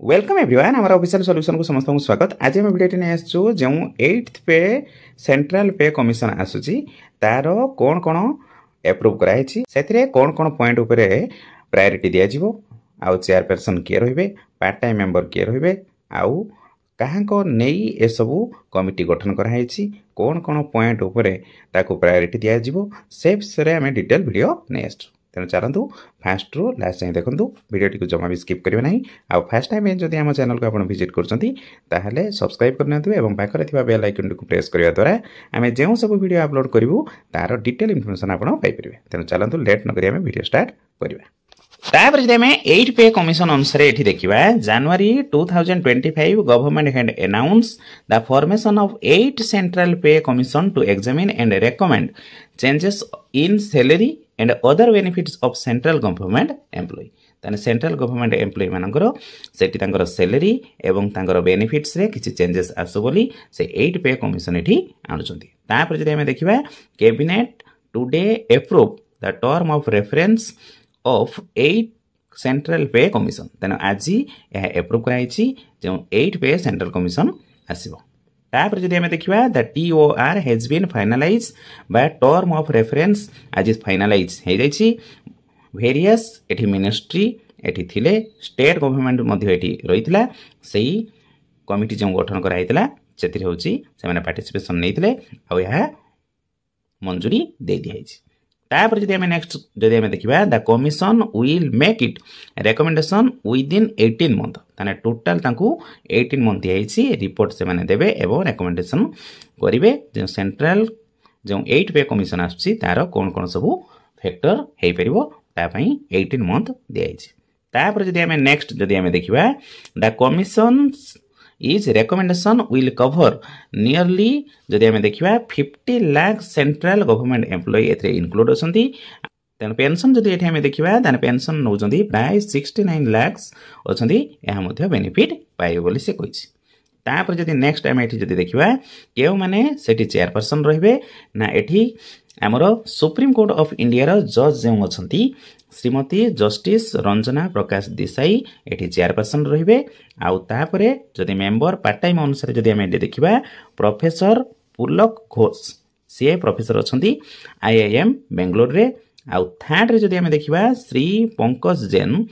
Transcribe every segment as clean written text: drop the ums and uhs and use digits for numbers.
Welcome everyone आम official solution को समस्त को स्वागत। आज आम वीडियो नहीं आसचु जो 8th पे सेंट्रल पे कमिशन आसुची तार कौन कौन एप्रूव कराई से कौन कौन पॉइंट उपरे प्रायोरिटी दिया जिवो आउ चेयरपर्सन किए रहिबे पार्ट टाइम मेंबर किए रहिबे आउ कहाँ नहीं ए सबू कमिटी गठन कराई कौन कौन पॉइंट उपरे ताकू प्रायोरिटी दिया जिवो से विषय आम डिटेल वीडियो नहीं आसचु। तेणु चलतु फास्ट रु लास्ट जाए देखूँ वीडियो को जमा भी स्किप करेंगे ना। आउ फास्ट टाइम जब आम चैनल को आप विजिट कर सब्सक्राइब करनी पाखे बेल आइकन को प्रेस करने द्वारा आम जो सब वीडियो अपलोड करूँ तार डिटेल इनफर्मेशन आपरे। तेणु चलतु लेट नक वीडियो स्टार्ट करवा। तापर जब आम 8 पे कमिशन अनुसार ये देखा January 2025 government had announce the formation of 8 central pay commission to examine and recommend changes in salary and other benefits of central government employ. ताने सेंट्रल गवर्नमेंट एम्प्लॉय मानकर सेठी तांकर सैलरी एवं तांकर बेनिफिट्स रे किछि चेंजेस आसो बोली से 8 पे कमिशन एठी आनुचंती। तापर जदि हम देखिबा cabinet today approve the term of reference of 8 central pay commission. तेना आज यह अप्रूव कराई जो 8 पे सेंट्रल कमिशन आसीबो। तापर जदि हम देखिबा the TOR has been finalise by term of reference आज फाइनलाइज हो जाइछि। वेरियस एठी मिनिस्ट्री एठी थिले स्टेट गवर्नमेंट मध्ये एठी रहितला सेही कमिटी जो गठन कराइतला सेतिर होछि से माने पार्टिसिपेशन नैथिले आ यह मंजूरी दे दियाइछि। तापर जदि हम नेक्स्ट जदि हम देखिबा the commission will make it recommendation within 18 month. ताने टोटल तांकू 18 मंथ दियाइछि रिपोर्ट से माने देबे एवं रिकमेंडेशन करिवे जो सेंट्रल जो 8 पे कमिशन आछि तार कोन कोन सब फैक्टर हेइ परिबो ता पई 18 मंथ दियाइछि। तापर जदि हम नेक्स्ट जदि हम देखिबा the commission is recommendation will cover nearly जदि हम देखिबा 50 लाख सेंट्रल गवर्नमेंट एम्प्लॉय एथरे इंक्लूड होसंती। तेन पेंशन जदि एठी हम देखिबा ताने पेंशन नउजंती प्राय 69 लाख होसंती एहा मध्ये बेनिफिट पाइबो बोली से कहिछि। तापर जदि नेक्स्ट टाइम एठी जदि देखिबा केउ माने सेठी चेयरपर्सन रहिबे ना एठी हमरो सुप्रीम कोर्ट ऑफ इंडिया रो जज जे अछंती श्रीमती जस्टिस रंजना प्रकाश देसाई एठी चेयरपर्सन रहिबे। आउ तापरे जदि मेंबर पार्ट टाइम अनुसार जदि हम देखिबा प्रोफेसर पुलक घोष सी प्रोफेसर अछंती IIM बेंगलोर रे। आउ थर्ड रे जदि हम देखिबा श्री पंकज जैन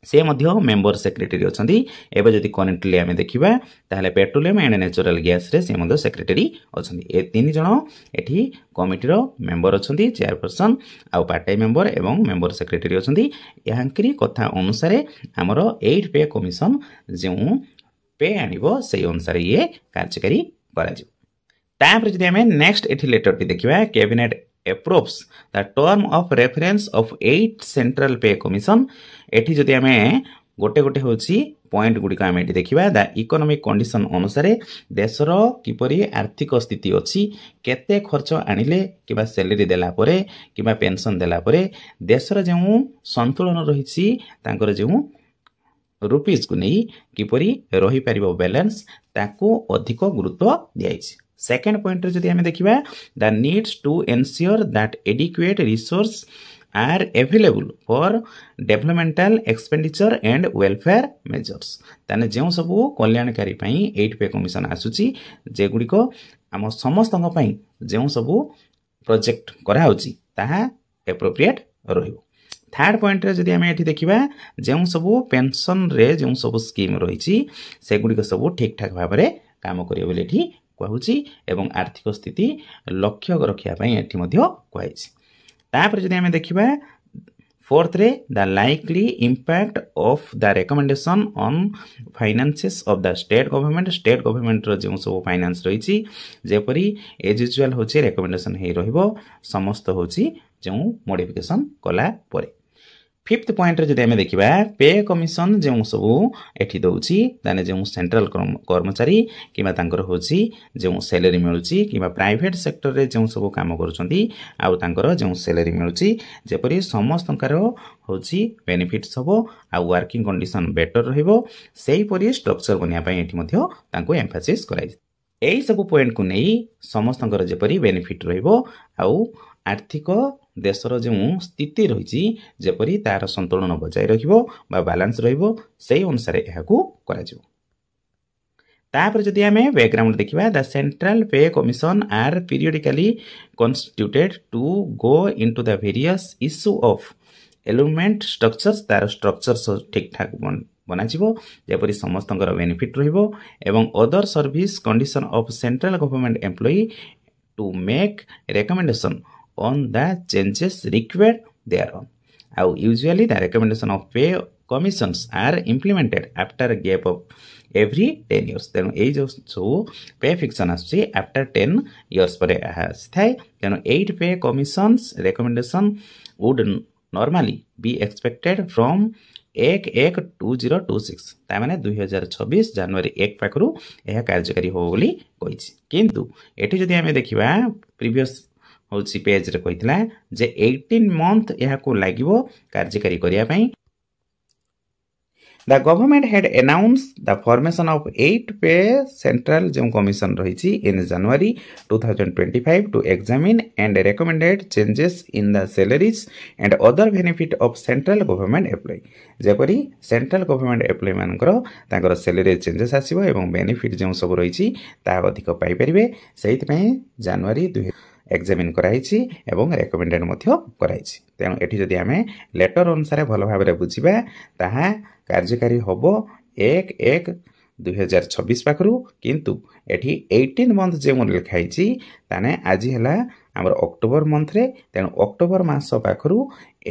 से मध्य मेंबर सेक्रेटरी अछंती। एबे जदि करेंटली हम देखिबा ताहले पेट्रोलियम एंड नेचुरल गैस रे से मध्य सेक्रेटरी अछंती। ए तीन जण एठी कमिटी रो मेंबर अछंती चेयरपर्सन आउ पार्ट टाइम मेंबर एवं मेंबर सेक्रेटरी अछंती। यहांकरी कथा अनुसार हमरो 8 पे कमिशन जो पे आनिबो से अनुसार ये कार्यकारी कराजिबो। तापर जदि हम नेक्स्ट एठी लेटर टी देखिबा cabinet approves the term of reference of 8 central pay commission। एठी जदि हमें गोटे गोटे होची पॉइंट गुडी का हमें देखिबा द इकोनॉमिक कंडीशन अनुसार देशर किपरि आर्थिक स्थिति अछि केते खर्च आनिले किबा सैलरी देला परे किबा पेंशन देला परे देशर जेउ संतुलन रहिछि तांकर जेउ रुपीज को नहीं किपरि रहि परिबो बैलेंस ताको अधिक गुरुत्व दियाइछि। सेकेंड पॉइंट जदि हमें देखिबा the needs to ensure that adequate resource are available for developmental expenditure and welfare measures. ताने जेउ सब कल्याणकारी पई 8 पे कमिशन आसुची जे गुडी को हम समस्त पई जेउ सब प्रोजेक्ट करा होची ताहा एप्रोप्रिएट रहिबो। थर्ड पॉइंट रे जदि हमें एठी देखिबा जेउ सब पेंशन रे जेउ सब स्कीम रहिची से गुडी को सब ठीक ठाक भाबरे काम करियो बोली एठी कहूची एवं आर्थिक स्थिति लक्ष्य रखिया पई एठी मध्य कहैछि। तापर जदि हम देखिबा फोर्थ रे the likely impact of the recommendation on finances of the state government रो जो सब फाइनेंस रहिछि जेपरि एज यूजुअल होछि रिकमेंडेशन हे रहिबो समस्त होछि जो मॉडिफिकेशन कला परे। फिफ्थ पॉइंट रे जदि हम देखिबा पे कमिशन जो सब एठी दउछि ताने जो सेंट्रल कर्मचारी किबा तांकर होछि जो सैलरी मिलुछि किबा प्राइवेट सेक्टर रे जो सब काम करूछंती आउ तांकर जो सैलरी मिलुछि जेपरि समस्तंकर होछि बेनिफिट्स हबो आउ वर्किंग कंडीशन बेटर रहइबो सेही परि स्ट्रक्चर बनिया पई एठी मध्य तांको एम्फासिस कराइ। एही सब पॉइंट को नै समस्तंकर जेपरि बेनिफिट रहइबो आउ आर्थिक देशर जो स्थिति रही जेपरी तार संतुलन बजाय रैलेंस रही अनुसार यह तापर जदि आम बैकग्राउंड देखा the central pay commission are periodically constituted to go into the various issue of element structures तार स्ट्रक्चर्स ठीक ठाक बनापर समस्त बेनिफिट एवं other service condition of central government employee to make recommendation on the changes required there आउ usually the recommendation of pay commissions are implemented after gap of every 10 years तेणु ये जो पे फिक्शन आफ्टर 10 years पर आए तेणु 8 pay commissions recommendation would normally be expected from 1/1/2026 ताने 2026 जनवरी 1 पाखु यह कार्यकारी हो बोली किंतु एठी जदि आमे देखिबा प्रीवियस होची पेज रे कहितला जे 18 मंथ यह को लागिवो कार्यकारी करिया पई The government had announced the formation of 8 pay central जो commission रही in January 2025 to examine and recommended changes in the salaries and other benefit of central government employee. जेपरी central government employee मानकर तांकर salary changes आसीबो एवं benefit जो सब रही ता अधिक पाई परिबे सेहित में जनवरी एग्जामिन कराई एवं रेकमेंडेड मध्य कराई तेणु एठी जदि आमे लेटर अनुसार भल भाव बुझिबा ताहा कार्यकारी होबो 1/1/2026 पाखरु किंतु एठी 18 मंथ जे लिखाई ताने आज है आमर अक्टोबर मंथ रे तेणु अक्टोबर मास पाखरु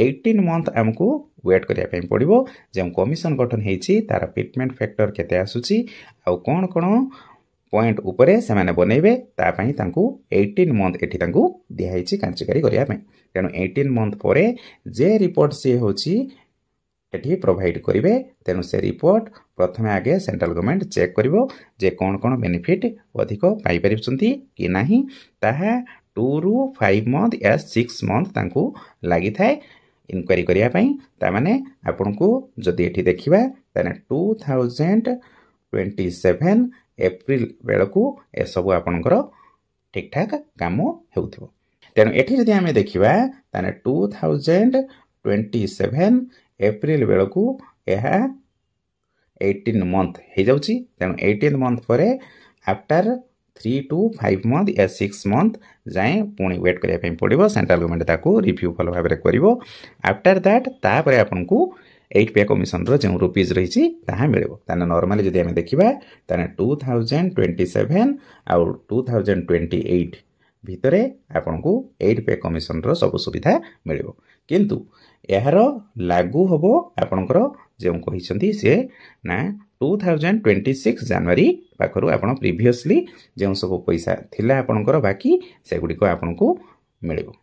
18 मंथ आमको वेट करिया पड़ो जो कमिशन गठन होती तार फिटमेंट फैक्टर केते आसुची आ कोन कोन पॉइंट उपरे से माने बनैबे तापाई तांकु 18 मंथ एठी तांकु दिहाइछि कार्यकारी करिया पई तेनु 18 मंथ परे जे रिपोर्ट से होछि एठी प्रोवाइड करिवे तेनु से रिपोर्ट प्रथमे आगे सेंट्रल गवर्नमेंट चेक करिवो जे कोन कोन बेनिफिट अधिक पाई परिसंती कि नाही ताहा 2 रु 5 मंथ या 6 मंथ तांकु लागि थाए इनक्वायरी करिया पई ता माने आपनकु जदि एठी देखिबा ताने 2027 एप्रिल बेलू ए सब आपणकर ठीक ठाक काम हो तेणु एठी जदि आमे देखिबा ताने 2027 एप्रिल बेलू यह 18 मंथ हो जाउची तेणु 18 मंथ परे आफ्टर 3 to 5 मंथ या 6 मंथ जाए पुणी वेट करिया पड़ो सेंट्रल गवर्नमेंट ताको रिव्यू भल भाव में करिवो आफ्टर दैट तापर आपनकु 8 पे कमिशन रो जो रुपीज रही मिलबो ताने नॉर्मली जदि आमे देखिबा ताने 2027 आउ 2028 भितरे आपनकु 8 पे कमिशन रो सब सुविधा मिलबो किंतु यार लागू होबो आपनकर जो कहिसंती से ना 2026 जनवरी पाखरु आपन प्रीवियसली जो सब पैसा थिला आपनकर बाकी सेगुडी को आपनकु मिलबो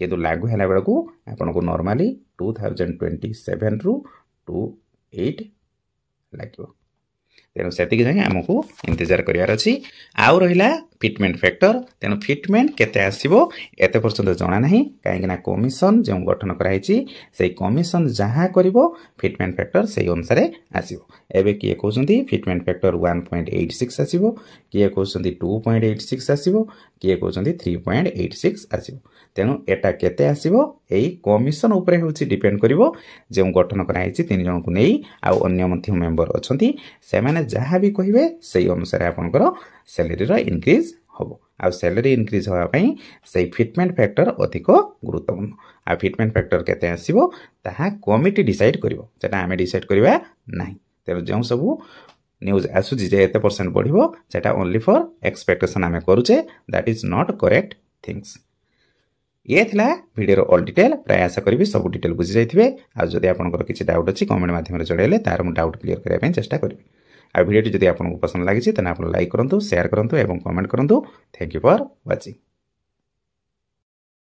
किंतु लागू हैला बेलकू आपन को नॉर्मली 2027 रु 28 लागो तेणु से आमको इंतजार करार अच्छी आउ रहा फिटमेंट फैक्टर तेणु फिटमेंट केते आसीबो एते पर्यंत जना ना कहीं कमिशन जो गठन कराई से कमिशन जहाँ करिवो फिटमेंट फैक्टर से अनुसार आसीबो एबे किए कहउछंती फिटमेंट फैक्टर 1.86 आसीबो किए कहउछंती 2.86 आसीबो किए कहउछंती 3.86 आसीबो तेणु एटा केते आसीबो एई कमिशन ऊपर होची डिपेंड करिवो जो गठन कराई 3 जन को नेई आ अन्य मध्य मेंबर अछंती से माने जहाँ भी कहिबे से अनुसार आपनकर सैलरी रो इंक्रीज होबो आ सैलरी इंक्रीज होवा पई से फिटमेंट फैक्टर अधिक गुरुत्वपूर्ण आ फिटमेंट फैक्टर केते आसीबो ताहा कमिटी डिसाइड करिवो सेटा आमे डिसाइड करबा नाही तेणु जो सब न्यूज आसुची जे एते परसेंट बढ़िवो सेटा ओनली फॉर एक्सपेक्टेशन आमे करूचे that is not correct things ये थिला वीडियो ऑल डिटेल प्राय आशा करी सब डिटेल बुझी जाइथिबे आ जदि आपनकर किछि डाउट अछि कमेंट माध्यम रे जणाइले तार मु डाउट क्लियर करिया पई चेष्टा करबी आ वीडियो जदि आपनको पसंद लागिछि तने आप लाइक करंतु शेयर करंतु एवं कमेंट करंतु थैंक यू फॉर वाचिंग।